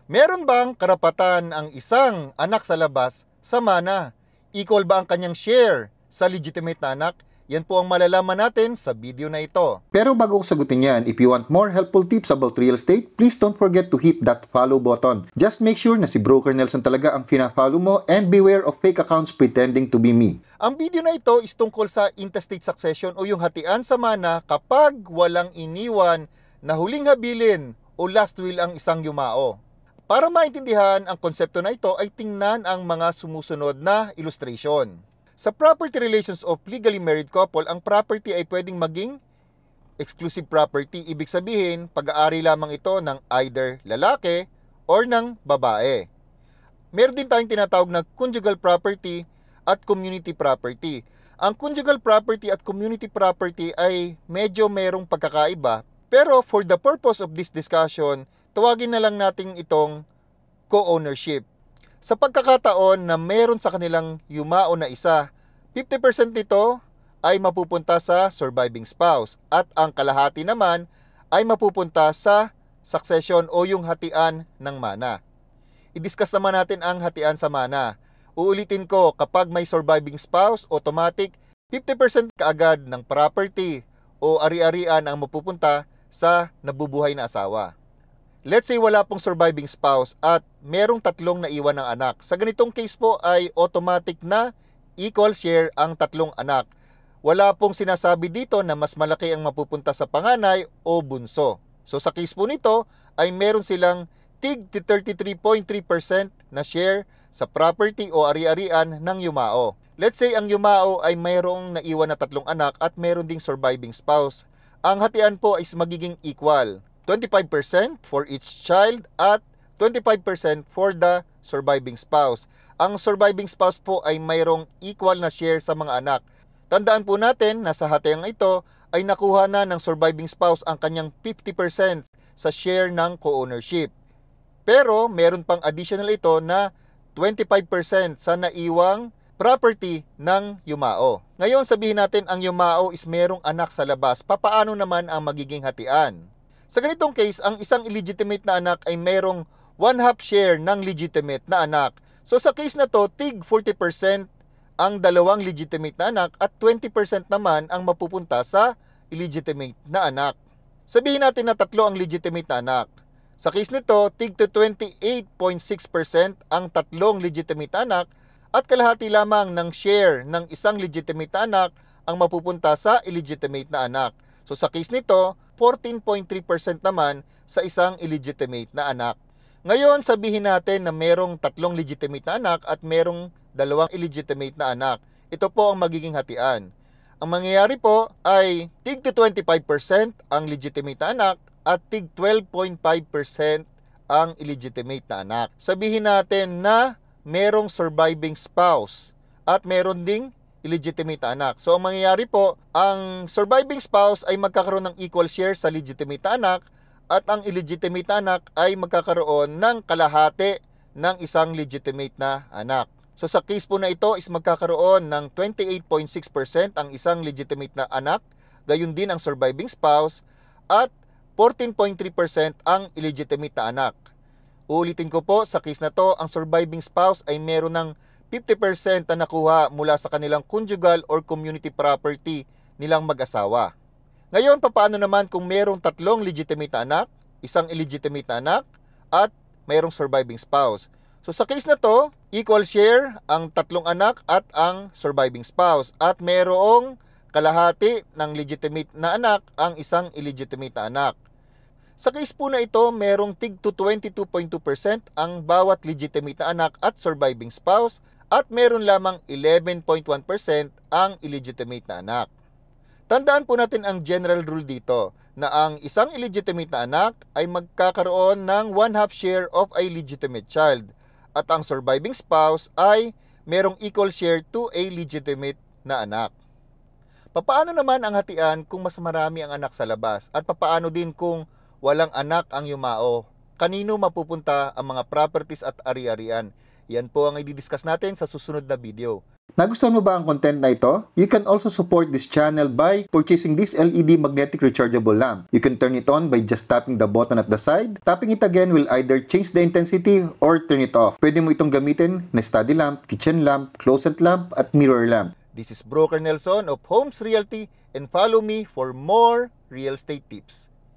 Meron bang karapatan ang isang anak sa labas sa mana? Equal ba ang kanyang share sa legitimate na anak? Yan po ang malalaman natin sa video na ito. Pero bago ko sagutin yan, if you want more helpful tips about real estate, please don't forget to hit that follow button. Just make sure na si Broker Nelson talaga ang fina-follow mo and beware of fake accounts pretending to be me. Ang video na ito is tungkol sa intestate succession o yung hatian sa mana kapag walang iniwan na huling habilin o last will ang isang yumao. Para maintindihan ang konsepto na ito ay tingnan ang mga sumusunod na illustration. Sa property relations of legally married couple, ang property ay pwedeng maging exclusive property. Ibig sabihin, pag-aari lamang ito ng either lalaki or ng babae. Meron din tayong tinatawag na conjugal property at community property. Ang conjugal property at community property ay medyo merong pagkakaiba. Pero for the purpose of this discussion, tawagin na lang natin itong co-ownership. Sa pagkakataon na meron sa kanilang yumao na isa, 50% nito ay mapupunta sa surviving spouse at ang kalahati naman ay mapupunta sa succession o yung hatian ng mana. I-discuss naman natin ang hatian sa mana. Uulitin ko, kapag may surviving spouse, automatic 50% kaagad ng property o ari-arian ang mapupunta sa nabubuhay na asawa. Let's say wala pong surviving spouse at merong tatlong naiwan ng anak. Sa ganitong case po ay automatic na equal share ang tatlong anak. Wala pong sinasabi dito na mas malaki ang mapupunta sa panganay o bunso. So sa case po nito ay meron silang tig 33.3% na share sa property o ari-arian ng yumao. Let's say ang yumao ay mayroong naiwan na tatlong anak at meron ding surviving spouse. Ang hatian po is magiging equal. 25% for each child at 25% for the surviving spouse. Ang surviving spouse po ay mayroong equal na share sa mga anak. Tandaan po natin na sa hatiang ito ay nakuha na ng surviving spouse ang kanyang 50% sa share ng co-ownership. Pero meron pang additional ito na 25% sa naiwang property ng yumao. Ngayon sabihin natin ang yumao is merong anak sa labas. Papaano naman ang magiging hatian? Sa ganitong case, ang isang illegitimate na anak ay merong 1/2 share ng legitimate na anak. So sa case na to, tig 40% ang dalawang legitimate na anak at 20% naman ang mapupunta sa illegitimate na anak. Sabihin natin na tatlo ang legitimate na anak. Sa case nito, tig to 28.6% ang tatlong legitimate na anak at kalahati lamang ng share ng isang legitimate na anak ang mapupunta sa illegitimate na anak. So sa case nito, 14.3% naman sa isang illegitimate na anak. Ngayon, sabihin natin na merong tatlong legitimate na anak at merong dalawang illegitimate na anak. Ito po ang magiging hatian. Ang mangyayari po ay tig to 25% ang legitimate na anak at tig 12.5% ang illegitimate na anak. Sabihin natin na merong surviving spouse at meron ding illegitimate na anak. So, ang mangyayari po, ang surviving spouse ay magkakaroon ng equal share sa legitimate na anak at ang illegitimate na anak ay magkakaroon ng kalahati ng isang legitimate na anak. So, sa case po na ito is magkakaroon ng 28.6% ang isang legitimate na anak, gayon din ang surviving spouse, at 14.3% ang illegitimate na anak. Uulitin ko po, sa case na to, ang surviving spouse ay meron ng 50% na nakuha mula sa kanilang conjugal or community property nilang mag-asawa. Ngayon, paano naman kung merong tatlong legitimate na anak, isang illegitimate na anak, at mayroong surviving spouse? So sa case na to, equal share ang tatlong anak at ang surviving spouse. At merong kalahati ng legitimate na anak ang isang illegitimate na anak. Sa case po na ito, merong tig to 22.2% ang bawat legitimate na anak at surviving spouse at meron lamang 11.1% ang illegitimate na anak. Tandaan po natin ang general rule dito na ang isang illegitimate na anak ay magkakaroon ng 1/2 share of a legitimate child at ang surviving spouse ay merong equal share to a legitimate na anak. Papaano naman ang hatian kung mas marami ang anak sa labas? At papaano din kung walang anak ang yumao? Kanino mapupunta ang mga properties at ari-arian? Yan po ang i-discuss natin sa susunod na video. Nagustuhan mo ba ang content na ito? You can also support this channel by purchasing this LED magnetic rechargeable lamp. You can turn it on by just tapping the button at the side. Tapping it again will either change the intensity or turn it off. Pwede mo itong gamitin na study lamp, kitchen lamp, closet lamp, at mirror lamp. This is Broker Nelson of Homes Realty, and follow me for more real estate tips.